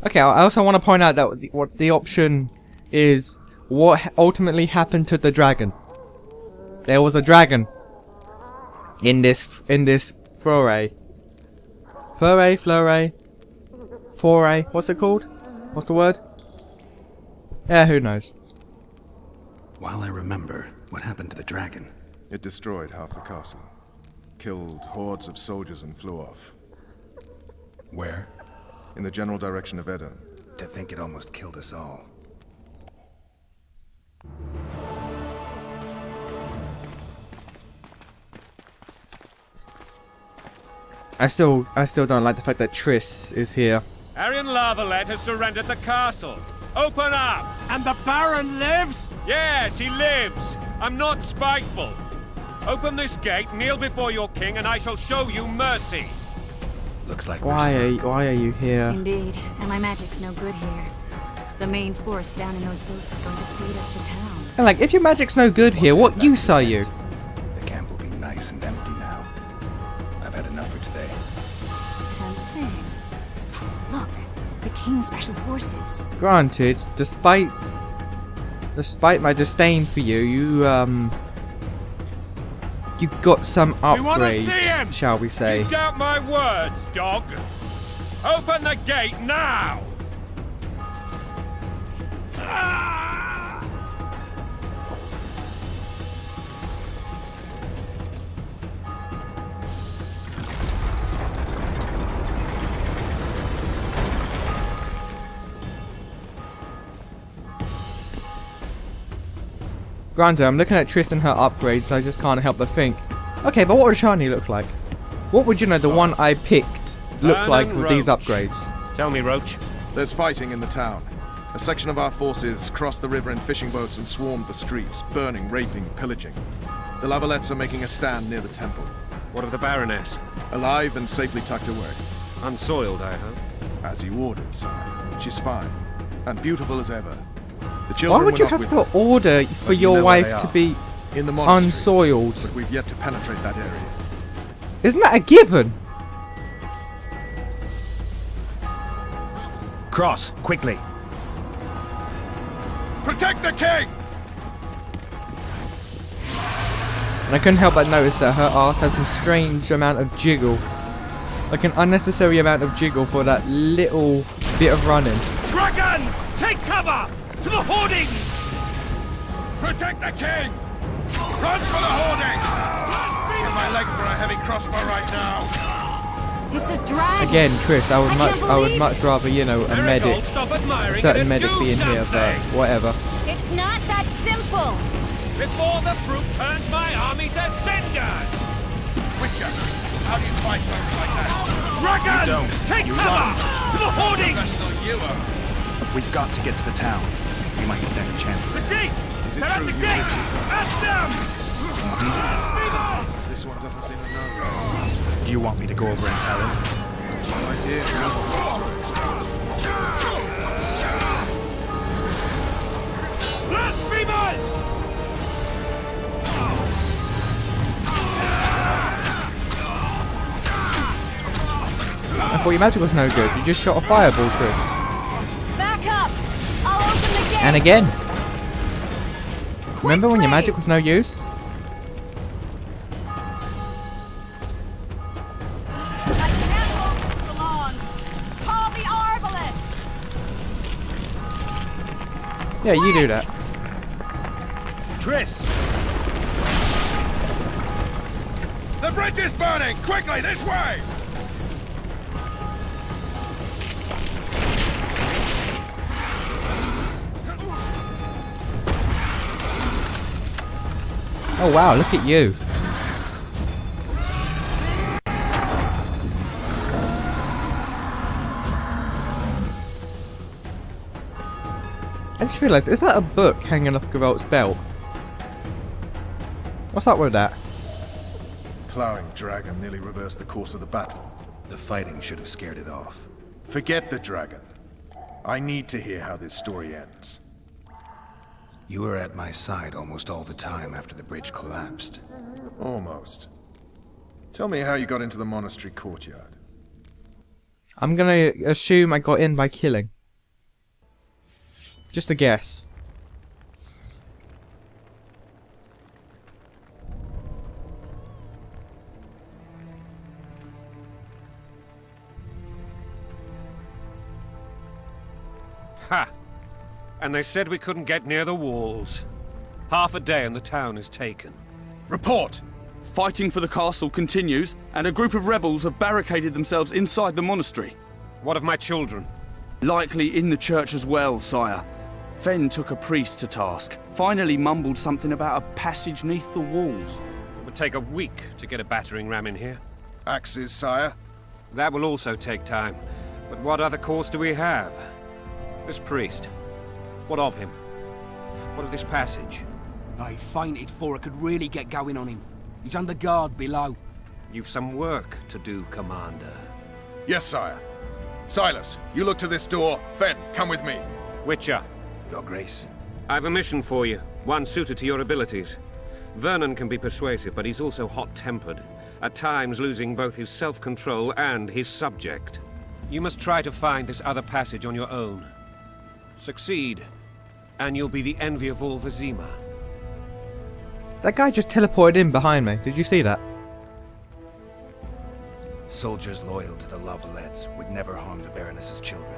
Okay, I also want to point out that what the option is what ultimately happened to the dragon. There was a dragon in this foray. Foray. What's it called? What's the word? Yeah, who knows? While I remember, what happened to the dragon? It destroyed half the castle. Killed hordes of soldiers and flew off. Where? In the general direction of Edda. To think it almost killed us all. I still don't like the fact that Triss is here. Arian Lavalet has surrendered the castle. Open up! And the Baron lives? Yes, he lives. I'm not spiteful. Open this gate, kneel before your king, and I shall show you mercy. Looks like Why are you here? Indeed, and my magic's no good here. The main force down in those boats is going to feed us to town. And like, if your magic's no good here, what use are you? The camp will be nice and empty now. I've had enough for today. Tempting. Look, the King's special forces. Granted, despite my disdain for you, you got some upgrades, shall we say. You doubt my words, dog. Open the gate now! Granted, I'm looking at Triss and her upgrades, so I just can't help but think, okay, but what would Shani look like? What would, the one I picked look like with these upgrades? Tell me, Roach. There's fighting in the town. A section of our forces crossed the river in fishing boats and swarmed the streets, burning, raping, pillaging. The Lavalets are making a stand near the temple. What of the Baroness? Alive and safely tucked away. Unsoiled, I hope. As you ordered, sire. She's fine. And beautiful as ever. The Why children would you were not have with to order for you your know where wife they to are. be in the monastery, unsoiled? but we've yet to penetrate that area. Isn't that a given? Cross, quickly! Protect the king! And I couldn't help but notice that her ass has some strange amount of jiggle. Like an unnecessary amount of jiggle for that little bit of running. Dragon! Take cover! To the hoardings! Protect the king! Run for the hoardings! Give my leg for a heavy crossbow right now! It's a dragon! Again, Triss, I would much rather, a medic, a certain medic being here, but whatever. It's not that simple! Before the brute turns my army to cinder! Witcher, how do you fight something like that? Dragon! Take cover! To the hoardings! We've got to get to the town. We might stand a chance The there. gate! They're at the gate! At them! This one doesn't seem to know. Do you want me to go over and tell him? No idea what to expect. Blasphemers! I thought your magic was no good. You just shot a fireball, Triss. Back up! I'll open the gate! And again. Remember when your magic was no use? I can't hold this for long! Call the arbalists! Yeah, you do that. Triss! The bridge is burning! Quickly, this way! Oh wow, look at you. I just realised, is that a book hanging off Geralt's belt? What's up with that? Plowing dragon nearly reversed the course of the battle. The fighting should have scared it off. Forget the dragon. I need to hear how this story ends. You were at my side almost all the time after the bridge collapsed. Almost. Tell me how you got into the monastery courtyard. I'm gonna assume I got in by killing. Just a guess. Ha! And they said we couldn't get near the walls. Half a day and the town is taken. Report! Fighting for the castle continues, and a group of rebels have barricaded themselves inside the monastery. What of my children? Likely in the church as well, sire. Fen took a priest to task, finally mumbled something about a passage neath the walls. It would take a week to get a battering ram in here. Axes, sire. That will also take time. But what other course do we have? This priest. What of him? What of this passage? I fainted before I could really get going on him. He's under guard below. You've some work to do, Commander. Yes, sire. Silas, you look to this door. Fen, come with me. Witcher. Your Grace. I've a mission for you, one suited to your abilities. Vernon can be persuasive, but he's also hot-tempered, at times losing both his self-control and his subject. You must try to find this other passage on your own. Succeed, and you'll be the envy of all Vizima. That guy just teleported in behind me. Did you see that? Soldiers loyal to the Lavalettes would never harm the Baroness's children.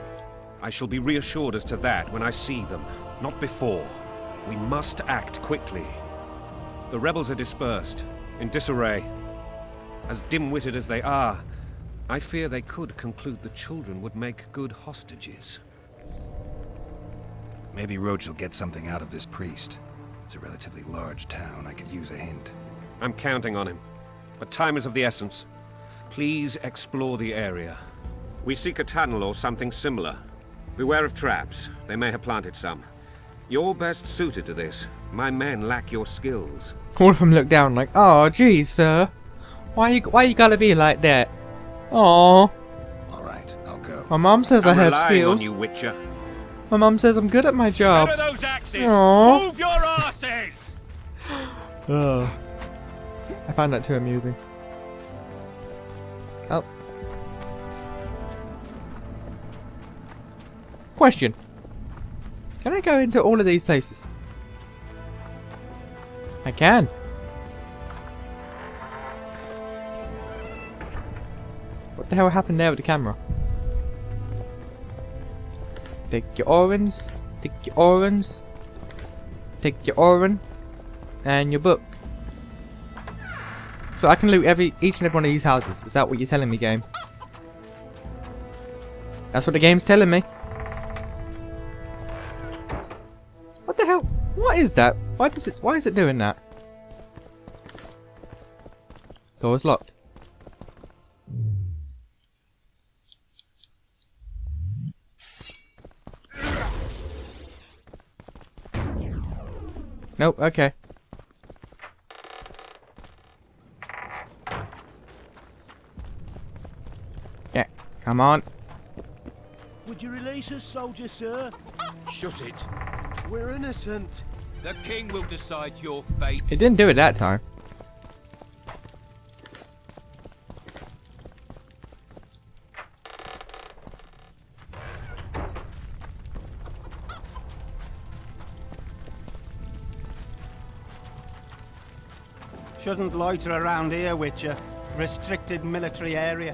I shall be reassured as to that when I see them, not before. We must act quickly. The rebels are dispersed, in disarray. As dim-witted as they are, I fear they could conclude the children would make good hostages. Maybe Roach will get something out of this priest. It's a relatively large town. I could use a hint. I'm counting on him, but time is of the essence. Please explore the area. We seek a tunnel or something similar. Beware of traps. They may have planted some. You're best suited to this. My men lack your skills. All of them look down like, oh, geez, sir. Why you gotta be like that? Aww. All right, I'll go. My mum says I I'm have relying skills. on you, Witcher. My mum says I'm good at my job. Where are those axes? Aww. Move your asses! Oh. I found that too amusing. Oh. Question. Can I go into all of these places? I can. What the hell happened there with the camera? Take your orange, take your orange, take your orange, and your book. So I can loot each and every one of these houses. Is that what you're telling me, game? That's what the game's telling me. What the hell? What is that? Why is it doing that? Door's locked. Nope, okay. Yeah, come on. Would you release us, soldier, sir? Shut it. We're innocent. The king will decide your fate. It didn't do it that time. Shouldn't loiter around here, Witcher. Restricted military area.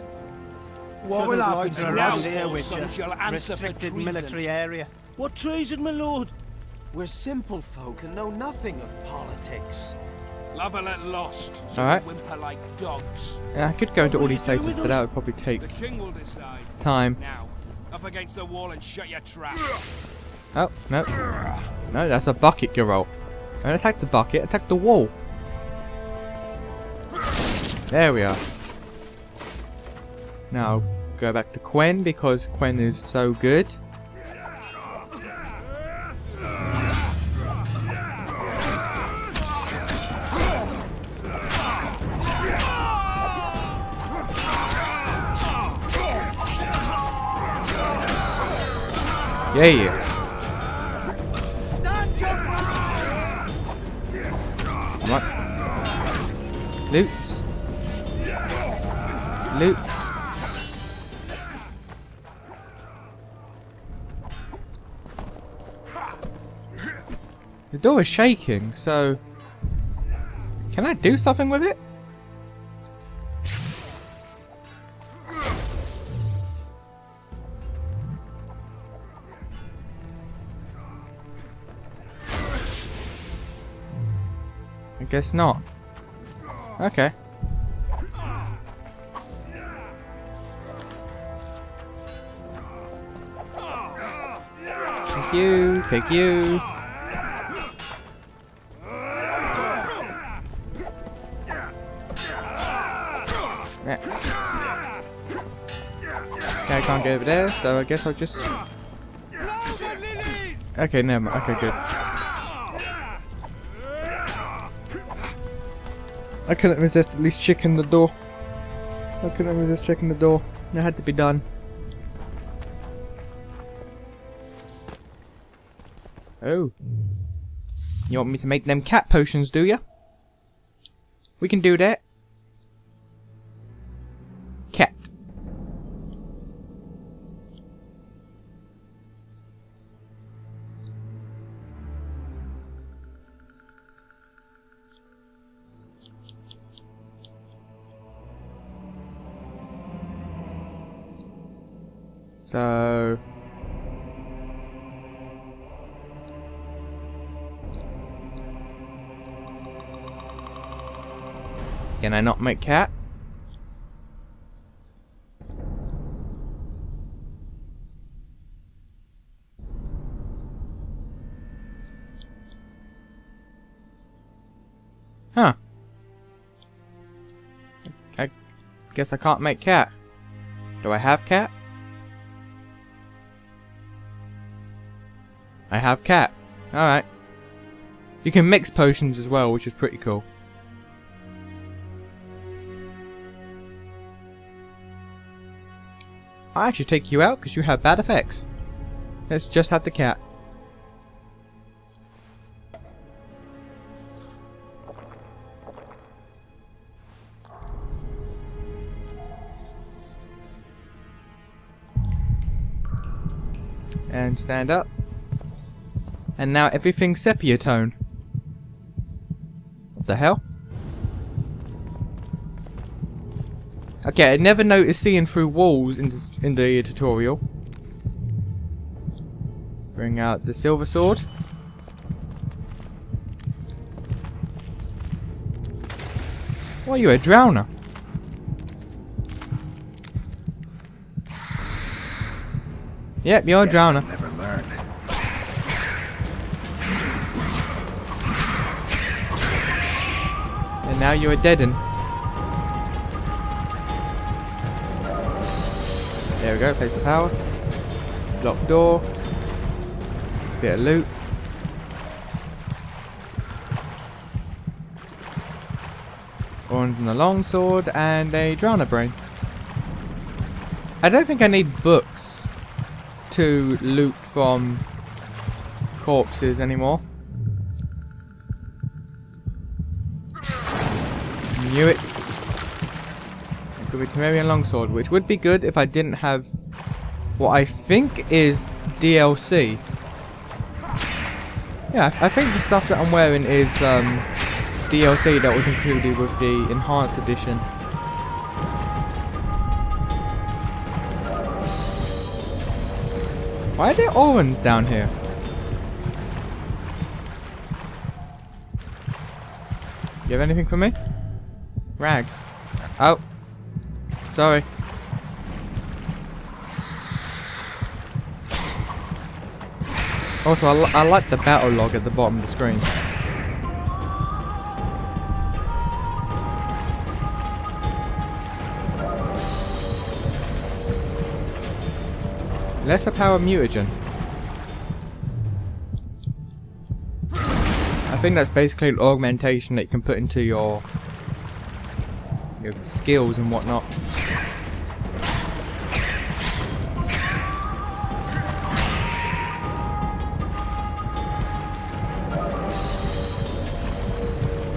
What Shouldn't will happen loiter to around us? here, All Witcher. sons shall answer for Restricted treason. military area. What treason, my lord? We're simple folk and know nothing of politics. Lavalette lost, so Alright. we whimper like dogs. Yeah, I could go into all these will you do places, with but that us? would probably take The king will decide. time. Now, up against the wall and shut your trap. Oh, no. No, that's a bucket girl. Don't attack the bucket, attack the wall. There we are. Now, go back to Quen because Quen is so good. Yeah. Come on. Loot. Loot. The door is shaking, so... Can I do something with it? I guess not. Okay. Thank you, thank you. Okay, I can't get over there, so I guess I'll just... Okay, never mind. Okay, good. I couldn't resist at least checking the door. I couldn't resist checking the door. It had to be done. Oh. You want me to make them cat potions, do ya? We can do that. Cat. So... Can I not make cat? Huh. I guess I can't make cat. Do I have cat? I have cat. Alright. You can mix potions as well, which is pretty cool. I'll actually take you out because you have bad effects. Let's just have the cat. And stand up. And now everything's sepia tone. What the hell? Okay, I never noticed seeing through walls in the tutorial. Bring out the silver sword. Why are you a drowner? Yep, you're a drowner. Never learn. And now you're a deaden. There we go, place of power. Locked door. Bit of loot. Horns and a longsword and a drowner brain. I don't think I need books to loot from corpses anymore. Knew it. Could be Temerian longsword, which would be good if I didn't have what I think is DLC. Yeah, I think the stuff that I'm wearing is DLC that was included with the enhanced edition. Why are there Orans down here? You have anything for me? Rags. Oh. Sorry. Also, I like the battle log at the bottom of the screen. Lesser power mutagen. I think that's basically an augmentation that you can put into your skills and whatnot.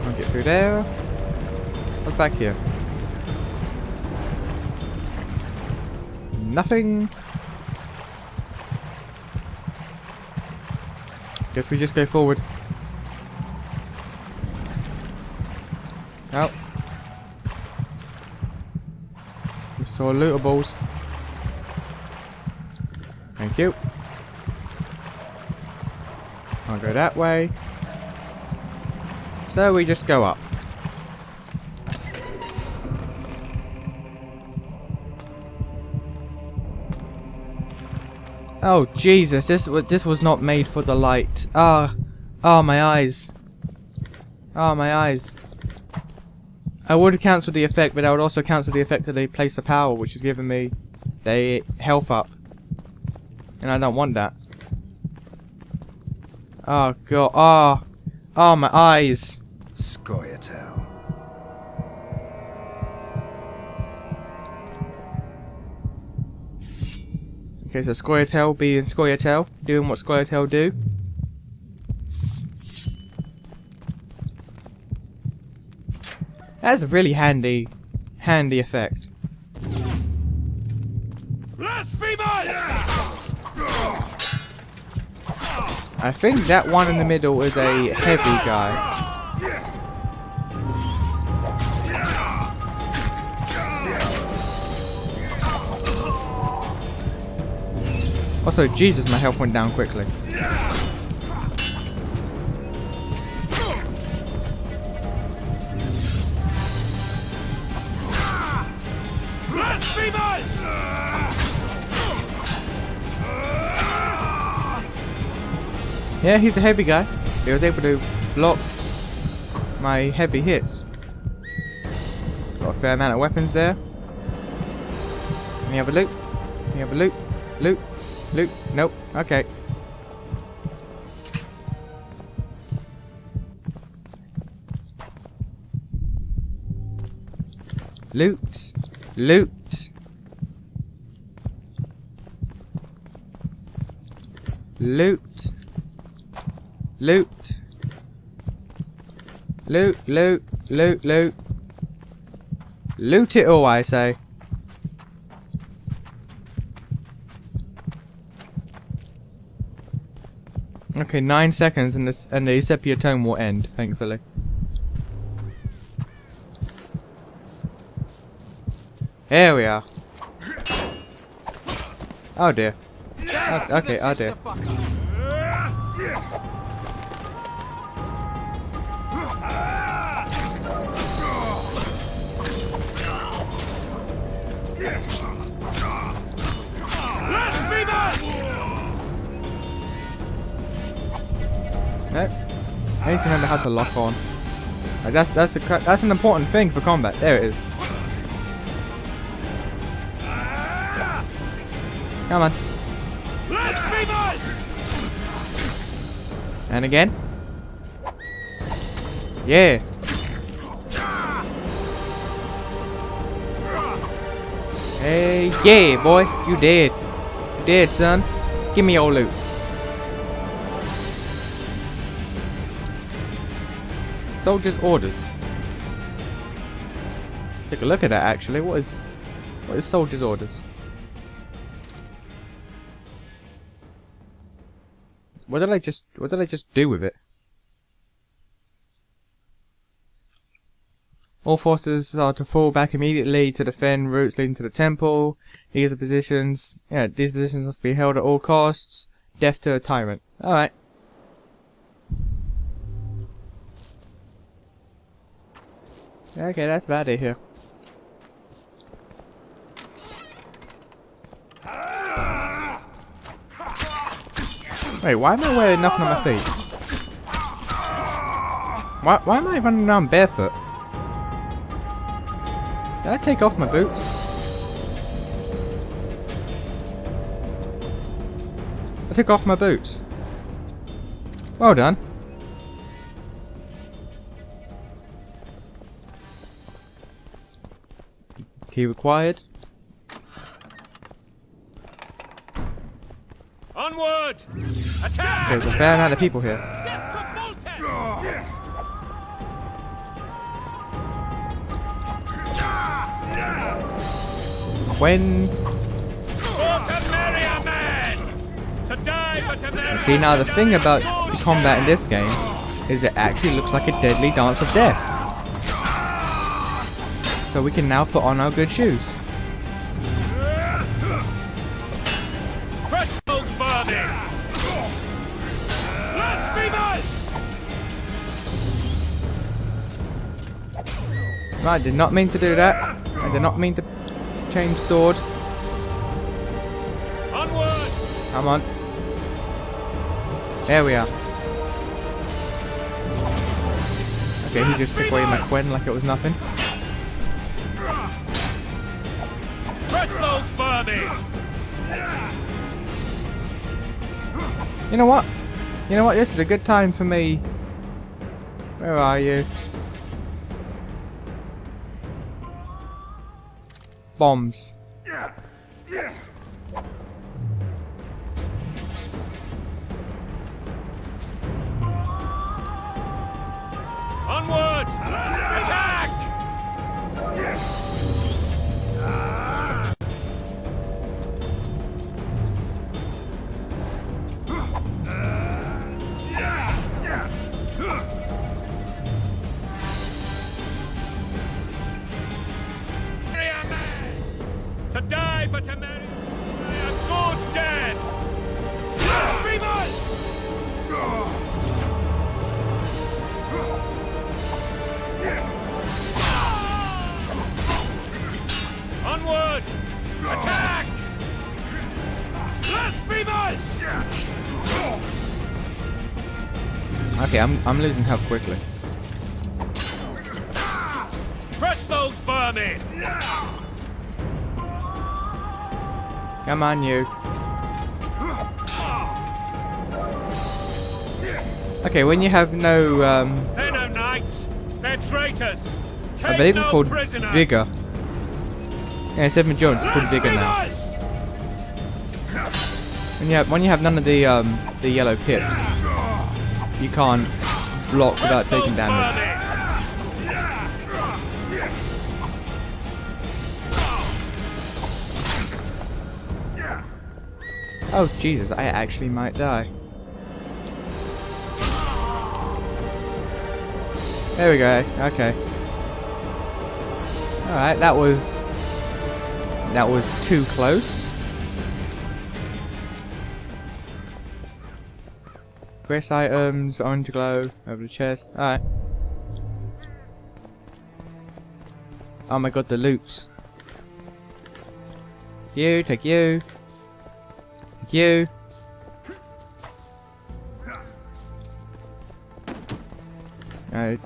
I'll get through there. What's back here? Nothing. Guess we just go forward. all lootables. Thank you. I'll go that way. So we just go up. Oh Jesus! This was not made for the light. Ah, my eyes. Ah, my eyes. I would cancel the effect, but I would also cancel the effect of the place of power, which is giving me the health up, and I don't want that. Oh God! Oh, my eyes. Scoia'tael. Okay, so Scoia'tael being Scoia'tael, doing what Scoia'tael do. That's a really handy effect. Blasphemers! I think that one in the middle is a heavy guy. Also, Jesus, my health went down quickly. Blasphemers! Yeah, he's a heavy guy. He was able to block my heavy hits. Got a fair amount of weapons there. Let me have a loot. Let me have a loot. Loot. Loot. Nope. Okay. Loot. Loot. Loot. Loot. Loot, loot, loot, loot. Loot it all, I say. Okay, 9 seconds and the sepia tone will end, thankfully. Here we are. Oh dear. Oh, okay, oh dear. Nope. I need to remember how to lock on. Like that's an important thing for combat. There it is. Come on. And again. Yeah. Hey, yeah, boy. You dead. You dead, son. Give me your loot. Soldier's orders. Take a look at that actually. What is soldier's orders? What did I just do with it? All forces are to fall back immediately to defend routes leading to the temple. These positions must be held at all costs. Death to a tyrant. Alright. Okay, that's about it here. Wait, why am I wearing nothing on my feet? Why am I running around barefoot? Did I take off my boots? I took off my boots. Well done. Key required. Onward! Attack! There's a fair amount of people here. When see, now the thing about combat in this game is it actually looks like a deadly dance of death. So we can now put on our good shoes. I did not mean to do that. I did not mean to change sword. Onward! Come on. There we are. Okay, he just took away my Quen like it was nothing. Press those vermin! You know what? You know what? This is a good time for me. Where are you? Bombs. Onward! Attack! To die for Temeri, a good dead! Blasphemers! Onward! Attack! Blasphemers! Okay, I'm losing health quickly. Press those vermin! Come on, you. Okay, when you have no, They're no knights. They're traitors. I believe it's called prisoners. Vigor. Yeah, instead of endurance, it's called Vigor now. When you have none of the yellow pips, you can't block without taking damage. Oh Jesus, I actually might die. There we go. Okay. All right, that was too close. Quest items, orange glow, over the chest. All right. Oh my god, the loots. You take you. You. I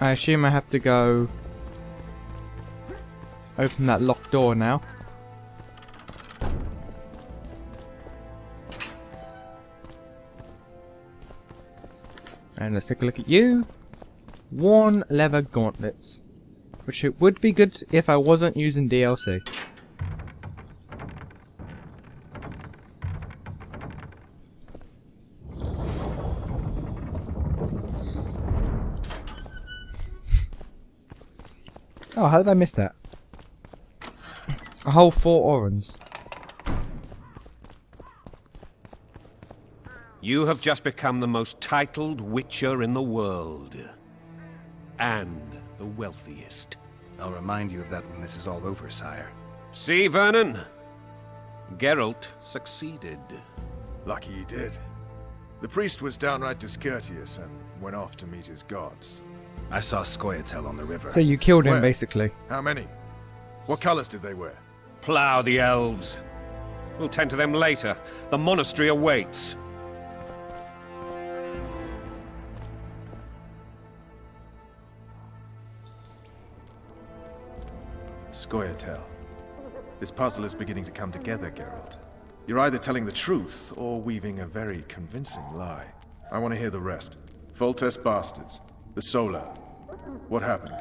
assume I have to go open that locked door now. And let's take a look at you. Worn leather gauntlets. Which it would be good if I wasn't using DLC. Oh, how did I miss that? A whole 4 orans. You have just become the most titled witcher in the world. And the wealthiest. I'll remind you of that when this is all over, sire. See, Vernon? Geralt succeeded. Lucky he did. The priest was downright discourteous and went off to meet his gods. I saw Scoia'tael on the river. So you killed him, Where? basically. How many? What colors did they wear? Plough the elves. We'll tend to them later. The monastery awaits. Scoia'tael. This puzzle is beginning to come together, Geralt. You're either telling the truth or weaving a very convincing lie. I want to hear the rest. Foltest bastards. The Solar. What happened?